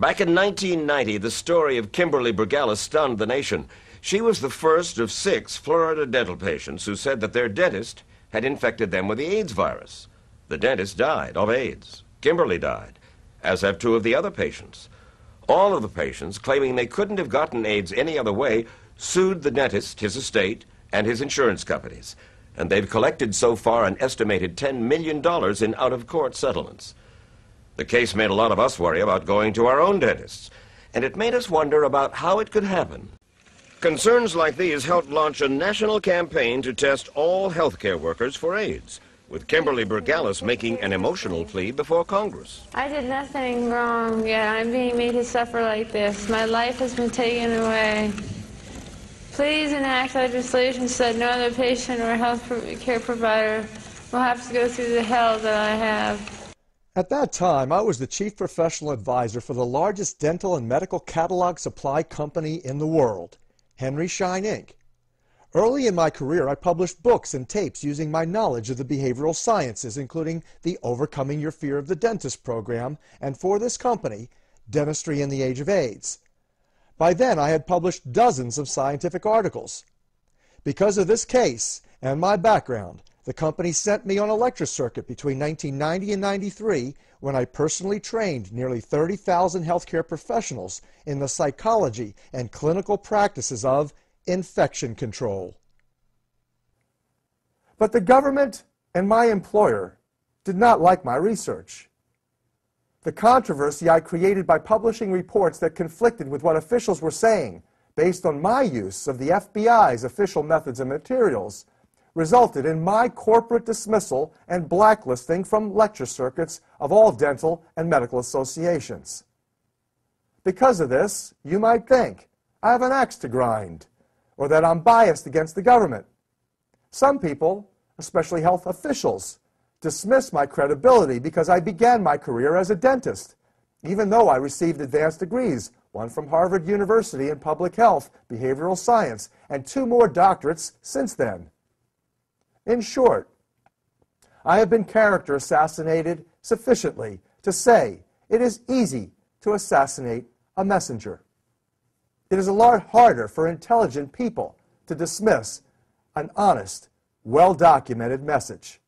Back in 1990, the story of Kimberly Burgala stunned the nation. She was the first of 6 Florida dental patients who said that their dentist had infected them with the AIDS virus. The dentist died of AIDS. Kimberly died, as have 2 of the other patients. All of the patients, claiming they couldn't have gotten AIDS any other way, sued the dentist, his estate, and his insurance companies. And they've collected so far an estimated $10 million in out-of-court settlements. The case made a lot of us worry about going to our own dentists, and it made us wonder about how it could happen. Concerns like these helped launch a national campaign to test all healthcare workers for AIDS, with Kimberly Burgala making an emotional plea before Congress. I did nothing wrong, yet I'm being made to suffer like this. My life has been taken away. Please enact legislation so that no other patient or health care provider will have to go through the hell that I have. At that time, I was the chief professional advisor for the largest dental and medical catalog supply company in the world, Henry Schein, Inc. Early in my career, I published books and tapes using my knowledge of the behavioral sciences, including the Overcoming Your Fear of the Dentist program, and for this company, Dentistry in the Age of AIDS. By then, I had published dozens of scientific articles. Because of this case and my background, the company sent me on a lecture circuit between 1990 and 93 when I personally trained nearly 30,000 healthcare professionals in the psychology and clinical practices of infection control. But the government and my employer did not like my research. The controversy I created by publishing reports that conflicted with what officials were saying, based on my use of the FBI's official methods and materials, resulted in my corporate dismissal and blacklisting from lecture circuits of all dental and medical associations. Because of this, you might think I have an axe to grind, or that I'm biased against the government. Some people, especially health officials, dismiss my credibility because I began my career as a dentist, even though I received advanced degrees, one from Harvard University in public health, behavioral science, and 2 more doctorates since then. In short, I have been character assassinated sufficiently to say it is easy to assassinate a messenger. It is a lot harder for intelligent people to dismiss an honest, well-documented message.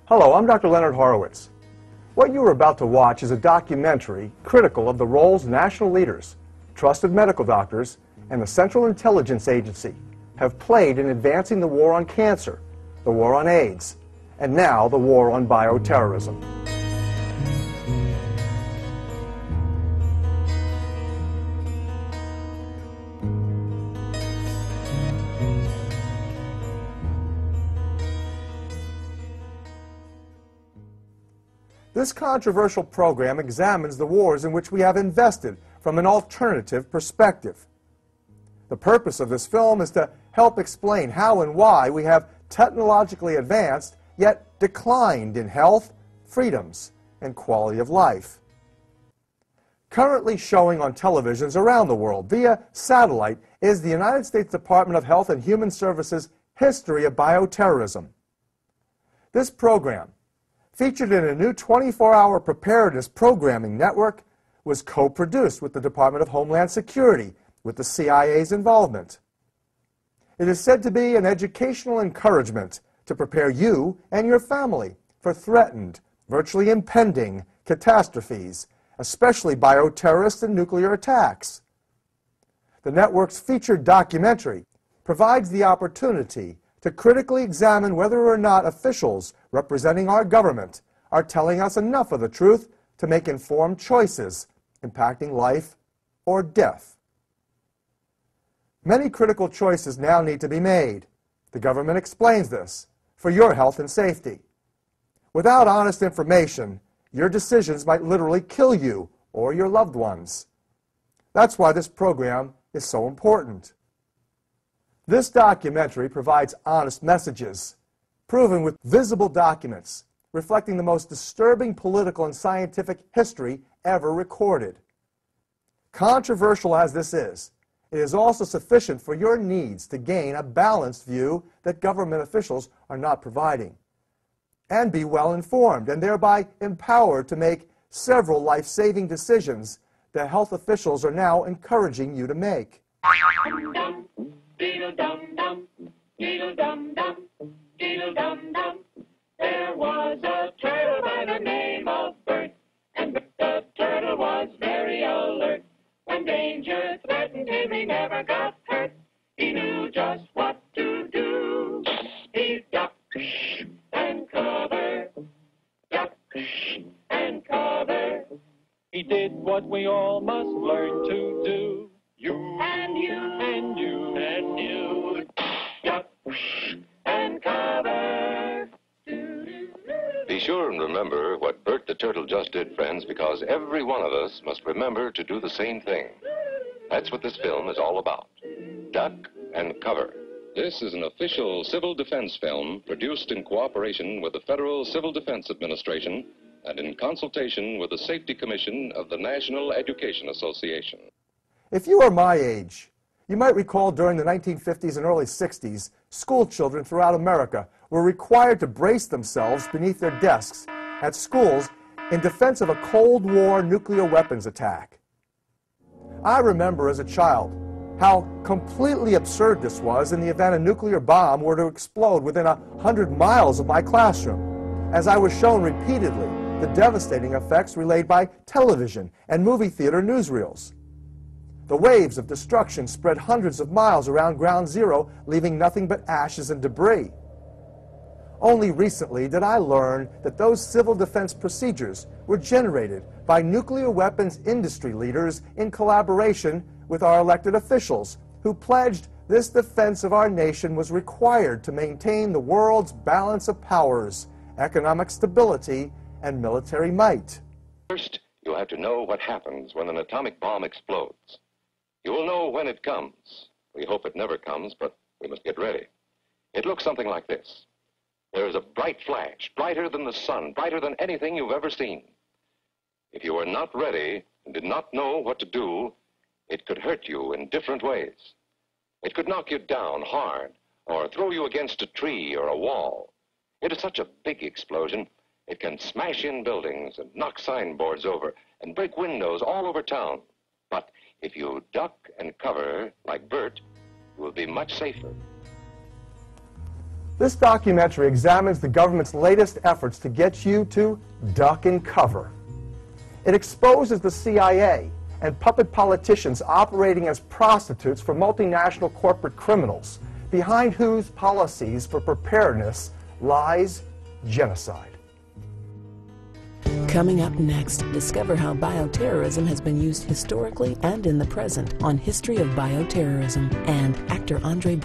Hello, I'm Dr. Leonard Horowitz. What you are about to watch is a documentary critical of the roles national leaders, trusted medical doctors, and the Central Intelligence Agency have played in advancing the war on cancer, the war on AIDS, and now the war on bioterrorism. This controversial program examines the wars in which we have invested from an alternative perspective. The purpose of this film is to help explain how and why we have technologically advanced yet declined in health, freedoms, and quality of life. Currently showing on televisions around the world via satellite is the United States Department of Health and Human Services History of Bioterrorism. This program, featured in a new 24-hour preparedness programming network, was co-produced with the Department of Homeland Security, with the CIA's involvement. It is said to be an educational encouragement to to prepare you and your family for threatened, virtually impending catastrophes, especially bioterrorist and nuclear attacks. The network's featured documentary provides the opportunity to critically examine whether or not officials representing our government are telling us enough of the truth to make informed choices impacting life or death. Many critical choices now need to be made. The government explains this for your health and safety. Without honest information, your decisions might literally kill you or your loved ones. That's why this program is so important. This documentary provides honest messages, proven with visible documents, reflecting the most disturbing political and scientific history ever recorded. Controversial as this is, it is also sufficient for your needs to gain a balanced view that government officials are not providing, and be well informed and thereby empowered to make several life-saving decisions that health officials are now encouraging you to make. There was a turtle by the name of Bert, and the turtle was very alert. When danger threatened him, he never got hurt. He knew just what to do. He ducked and covered, ducked and covered. He did what we all must learn to do. You and you and you and you. Duck and cover. Be sure and remember what Bert the Turtle just did, friends, because every one of us must remember to do the same thing. That's what this film is all about. Duck and cover. This is an official civil defense film produced in cooperation with the Federal Civil Defense Administration and in consultation with the Safety Commission of the National Education Association. If you are my age, you might recall during the 1950s and early 60s, school children throughout America were required to brace themselves beneath their desks at schools in defense of a Cold War nuclear weapons attack. I remember as a child how completely absurd this was in the event a nuclear bomb were to explode within 100 miles of my classroom, as I was shown repeatedly the devastating effects relayed by television and movie theater newsreels. The waves of destruction spread hundreds of miles around Ground Zero, leaving nothing but ashes and debris. Only recently did I learn that those civil defense procedures were generated by nuclear weapons industry leaders in collaboration with our elected officials, who pledged this defense of our nation was required to maintain the world's balance of powers, economic stability, and military might. First, you'll have to know what happens when an atomic bomb explodes. You will know when it comes. We hope it never comes, but we must get ready. It looks something like this. There is a bright flash, brighter than the sun, brighter than anything you've ever seen. If you are not ready and did not know what to do, it could hurt you in different ways. It could knock you down hard or throw you against a tree or a wall. It is such a big explosion, it can smash in buildings and knock signboards over and break windows all over town. But if you duck and cover like Bert, you will be much safer. This documentary examines the government's latest efforts to get you to duck and cover. It exposes the CIA and puppet politicians operating as prostitutes for multinational corporate criminals, behind whose policies for preparedness lies genocide. Coming up next, discover how bioterrorism has been used historically and in the present on History of Bioterrorism, and actor Andre